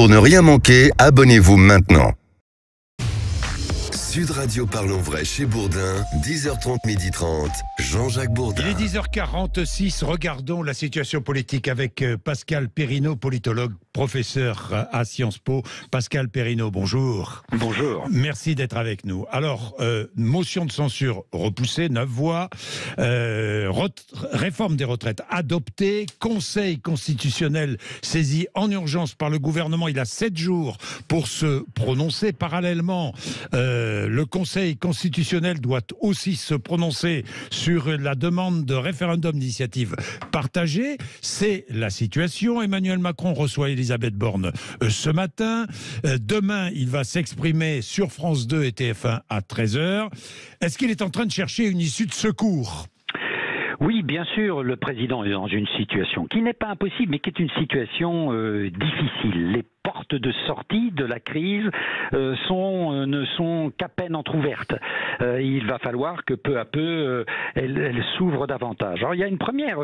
Pour ne rien manquer, abonnez-vous maintenant. Sud Radio Parlons Vrai chez Bourdin, 10h30, 12h30, Jean-Jacques Bourdin. Il est 10h46, regardons la situation politique avec Pascal Perrineau, politologue, professeur à Sciences Po. Pascal Perrineau, bonjour. Bonjour. Merci d'être avec nous. Alors, motion de censure repoussée, 9 voix, réforme des retraites adoptée, Conseil constitutionnel saisi en urgence par le gouvernement, il a 7 jours pour se prononcer. Parallèlement, le Conseil constitutionnel doit aussi se prononcer sur la demande de référendum d'initiative partagée. C'est la situation. Emmanuel Macron reçoit Elisabeth Borne ce matin. Demain, il va s'exprimer sur France 2 et TF1 à 13h. Est-ce qu'il est en train de chercher une issue de secours ? Oui, bien sûr, le président est dans une situation qui n'est pas impossible, mais qui est une situation difficile. Les portes de sortie de la crise ne sont qu'à peine entrouvertes. Il va falloir que peu à peu, elles s'ouvrent davantage. Alors, il y a une première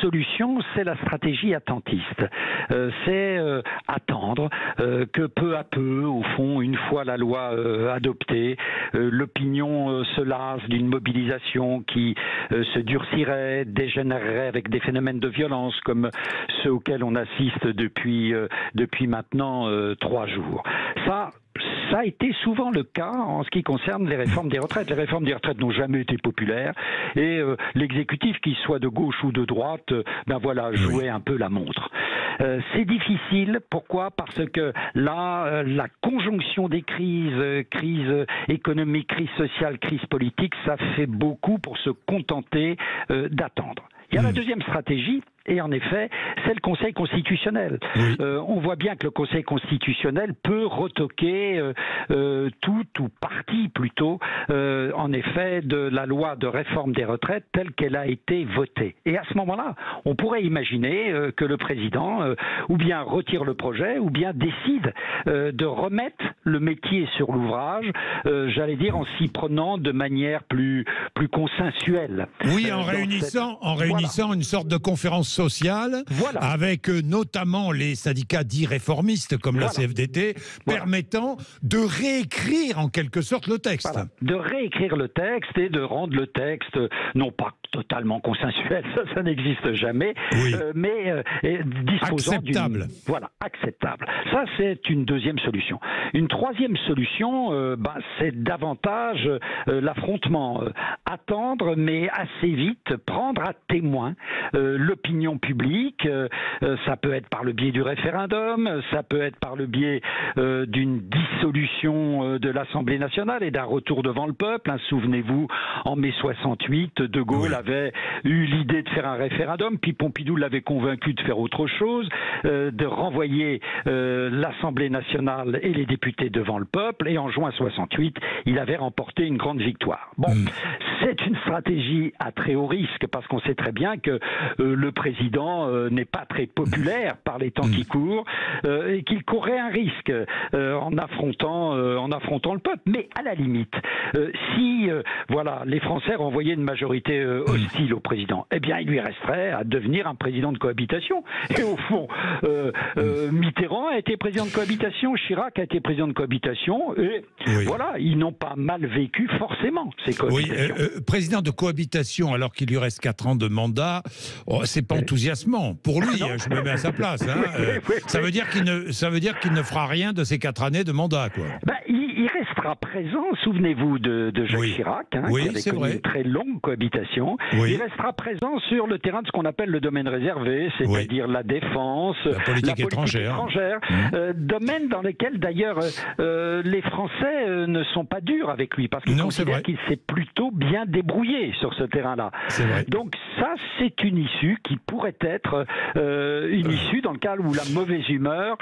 solution, c'est la stratégie attentiste. C'est attendre que peu à peu, au fond, une fois la loi adoptée, l'opinion se lasse d'une mobilisation qui se durcirait, dégénérerait avec des phénomènes de violence comme ceux auxquels on assiste depuis maintenant 3 jours. Ça a été souvent le cas en ce qui concerne les réformes des retraites. Les réformes des retraites n'ont jamais été populaires et l'exécutif, qu'il soit de gauche ou de droite, jouait un peu la montre. C'est difficile. Pourquoi ? Parce que là, la conjonction des crises, crise économique, crise sociale, crise politique, ça fait beaucoup pour se contenter d'attendre. Il y a la deuxième stratégie, et en effet, c'est le Conseil constitutionnel. Oui. On voit bien que le Conseil constitutionnel peut retoquer tout ou partie plutôt, en effet, de la loi de réforme des retraites telle qu'elle a été votée. Et à ce moment-là, on pourrait imaginer que le président ou bien retire le projet, ou bien décide de remettre le métier sur l'ouvrage, j'allais dire en s'y prenant de manière plus consensuelle. Oui, en réunissant une sorte de conférence sociale, avec notamment les syndicats dits réformistes comme la CFDT, permettant de réécrire en quelque sorte le texte. Voilà. De réécrire le texte et de rendre le texte, non pas totalement consensuel, ça n'existe jamais, mais disposant acceptable. Acceptable. Ça, c'est une deuxième solution. Une troisième solution, c'est davantage l'affrontement. Attendre, mais assez vite, prendre à témoin l'opinion publique. Ça peut être par le biais du référendum, ça peut être par le biais d'une dissolution de l'Assemblée nationale et d'un retour devant le peuple. Souvenez-vous, en mai 68, De Gaulle avait eu l'idée de faire un référendum, puis Pompidou l'avait convaincu de faire autre chose, de renvoyer l'Assemblée nationale et les députés devant le peuple, et en juin 68, il avait remporté une grande victoire. Bon, c'est une stratégie à très haut risque, parce qu'on sait très bien que le président n'est pas très populaire par les temps qui courent, et qu'il courrait un risque en affrontant le peuple. Mais à la limite, si les Français renvoyaient une majorité hostile au président, eh bien il lui resterait à devenir un président de cohabitation. Et au fond, Mitterrand a été président de cohabitation, Chirac a été président de cohabitation, et ils n'ont pas mal vécu forcément ces cohabitations. Président de cohabitation alors qu'il lui reste 4 ans de mandat, c'est pas enthousiasmant pour lui. Je me mets à sa place. Ça veut dire qu'il ne fera rien de ces 4 années de mandat, quoi. Il restera présent. Souvenez-vous de Jacques Chirac, qui avait connu une très longue cohabitation. Il restera présent sur le terrain de ce qu'on appelle le domaine réservé, c'est-à-dire la défense, la politique étrangère. Domaine dans lequel d'ailleurs les Français ne sont pas durs avec lui, parce qu'ils considèrent qu'il s'est plutôt bien débrouillé sur ce terrain-là. Donc ça, c'est une issue qui pourrait être une issue dans le cas où la mauvaise humeur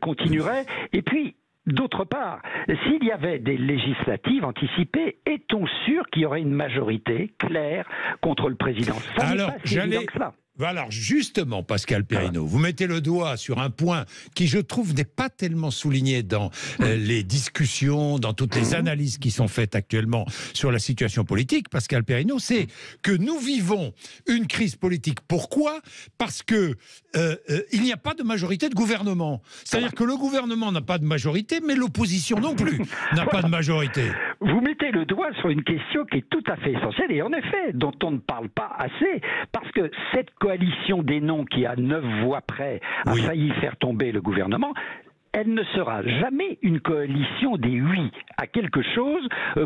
continuerait. Et puis, d'autre part, s'il y avait des législatives anticipées, est-on sûr qu'il y aurait une majorité claire contre le président ? Ça n'est pas si évident que cela. Alors justement, Pascal Perrineau, vous mettez le doigt sur un point qui, je trouve, n'est pas tellement souligné dans les discussions, dans toutes les analyses qui sont faites actuellement sur la situation politique, Pascal Perrineau, c'est que nous vivons une crise politique. Pourquoi ? Parce que il n'y a pas de majorité de gouvernement. C'est-à-dire que le gouvernement n'a pas de majorité, mais l'opposition non plus n'a pas de majorité. Vous mettez le doigt sur une question qui est tout à fait essentielle et en effet, dont on ne parle pas assez, parce que cette coalition des non qui, à 9 voix près, a failli faire tomber le gouvernement, elle ne sera jamais une coalition des oui à quelque chose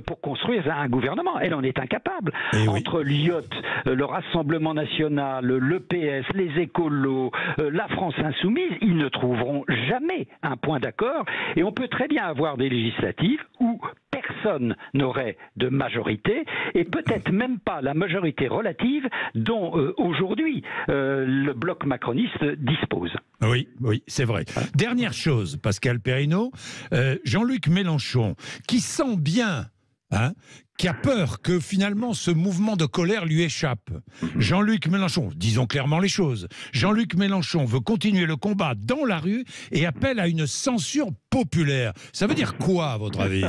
pour construire un gouvernement. Elle en est incapable. Entre l'IOT, le Rassemblement National, le PS, les écolos, la France Insoumise, ils ne trouveront jamais un point d'accord. Et on peut très bien avoir des législatives où personne n'aurait de majorité et peut-être même pas la majorité relative dont aujourd'hui le bloc macroniste dispose. Oui, c'est vrai. Dernière chose, Pascal Perrineau, Jean-Luc Mélenchon, qui sent bien, qui a peur que finalement ce mouvement de colère lui échappe. Jean-Luc Mélenchon, disons clairement les choses, Jean-Luc Mélenchon veut continuer le combat dans la rue et appelle à une censure populaire. Ça veut dire quoi, à votre avis ?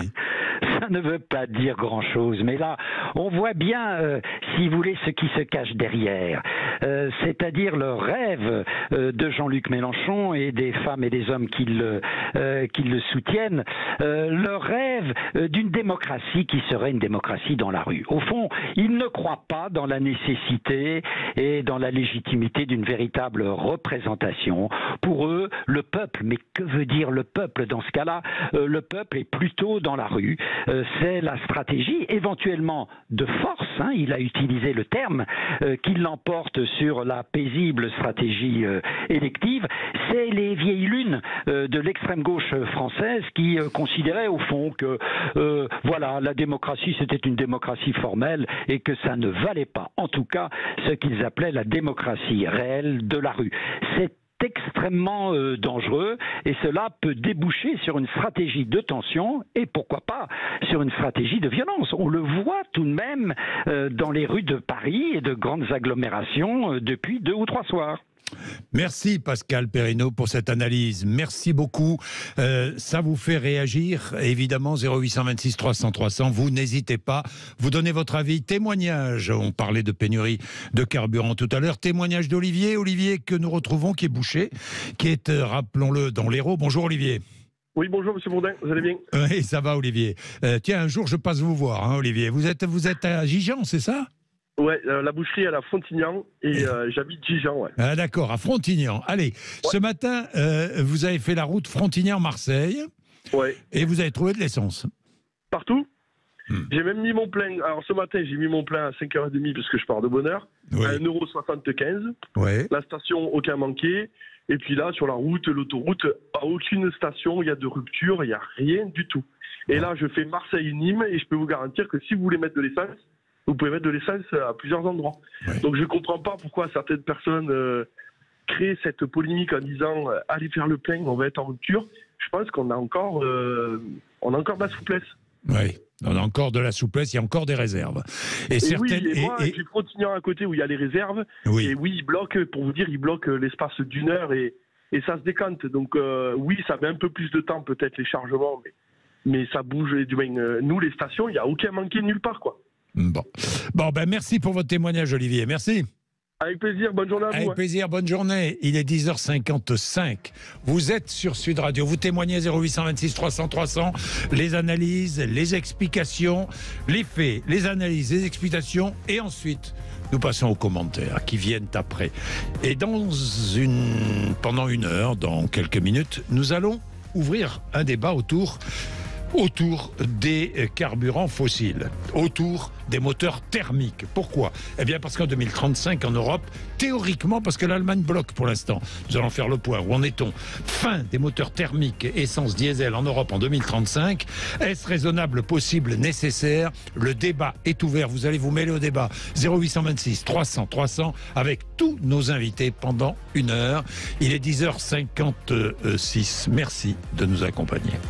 Ça ne veut pas dire grand-chose, mais là, on voit bien, si vous voulez, ce qui se cache derrière. C'est-à-dire le rêve de Jean-Luc Mélenchon et des femmes et des hommes qui le soutiennent, le rêve d'une démocratie qui serait une démocratie dans la rue. Au fond, ils ne croient pas dans la nécessité et dans la légitimité d'une véritable représentation. Pour eux, le peuple, mais que veut dire le peuple dans ce cas-là ? Le peuple est plutôt dans la rue. C'est la stratégie, éventuellement de force, il a utilisé le terme, qui l'emporte sur la paisible stratégie élective. C'est les vieilles lunes de l'extrême gauche française qui considéraient au fond que la démocratie c'était une démocratie formelle et que ça ne valait pas, en tout cas, ce qu'ils appelaient la démocratie réelle de la rue. C'est extrêmement dangereux et cela peut déboucher sur une stratégie de tension et pourquoi pas sur une stratégie de violence. On le voit tout de même dans les rues de Paris et de grandes agglomérations depuis 2 ou 3 soirs. Merci Pascal Perrineau pour cette analyse. Merci beaucoup. Ça vous fait réagir, évidemment, 0826 300 300. Vous n'hésitez pas. Vous donnez votre avis. Témoignage. On parlait de pénurie de carburant tout à l'heure. Témoignage d'Olivier. Olivier que nous retrouvons, qui est boucher, qui est, rappelons-le, dans l'Hérault. Bonjour Olivier. Oui, bonjour Monsieur Bourdin, vous allez bien ? Oui, ça va Olivier. Tiens, un jour je passe vous voir, Olivier. Vous êtes à Gijan, c'est ça ? Ouais, la boucherie à la Frontignan et j'habite Gijan, ouais. Ah, d'accord, à Frontignan. Allez, ce matin, vous avez fait la route Frontignan-Marseille. Ouais. Et vous avez trouvé de l'essence. Partout. J'ai même mis mon plein. Alors ce matin, j'ai mis mon plein à 5h30 parce que je pars de bonne heure. Oui. À 1,75 €. Ouais. La station, aucun manqué. Et puis là, sur la route, l'autoroute, à aucune station, il y a de rupture, il n'y a rien du tout. Et là, je fais Marseille-Nîmes et je peux vous garantir que si vous voulez mettre de l'essence, vous pouvez mettre de l'essence à plusieurs endroits. Ouais. Donc je ne comprends pas pourquoi certaines personnes créent cette polémique en disant allez faire le plein, on va être en rupture. Je pense qu'on a encore de la souplesse. Oui, on a encore de la souplesse, il y a encore des réserves. Et moi, j'ai Frontignan à côté où il y a les réserves. Oui. Et oui, il bloque l'espace d'1 heure et ça se décante. Donc oui, ça met un peu plus de temps peut-être les chargements, mais ça bouge. Nous, les stations, il n'y a aucun manqué nulle part, quoi. Bon, merci pour votre témoignage, Olivier. Merci. Avec plaisir, bonne journée à vous. Avec plaisir, bonne journée. Il est 10h55. Vous êtes sur Sud Radio. Vous témoignez 0826 300 300. Les analyses, les explications, les faits, les analyses, les explications. Et ensuite, nous passons aux commentaires qui viennent après. Et pendant 1 heure, dans quelques minutes, nous allons ouvrir un débat autour des carburants fossiles, autour des moteurs thermiques. Pourquoi ? Eh bien parce qu'en 2035 en Europe, théoriquement, parce que l'Allemagne bloque pour l'instant, nous allons faire le point, où en est-on ? Fin des moteurs thermiques essence diesel en Europe en 2035. Est-ce raisonnable, possible, nécessaire ? Le débat est ouvert, vous allez vous mêler au débat. 0826 300 300 avec tous nos invités pendant 1 heure. Il est 10h56. Merci de nous accompagner.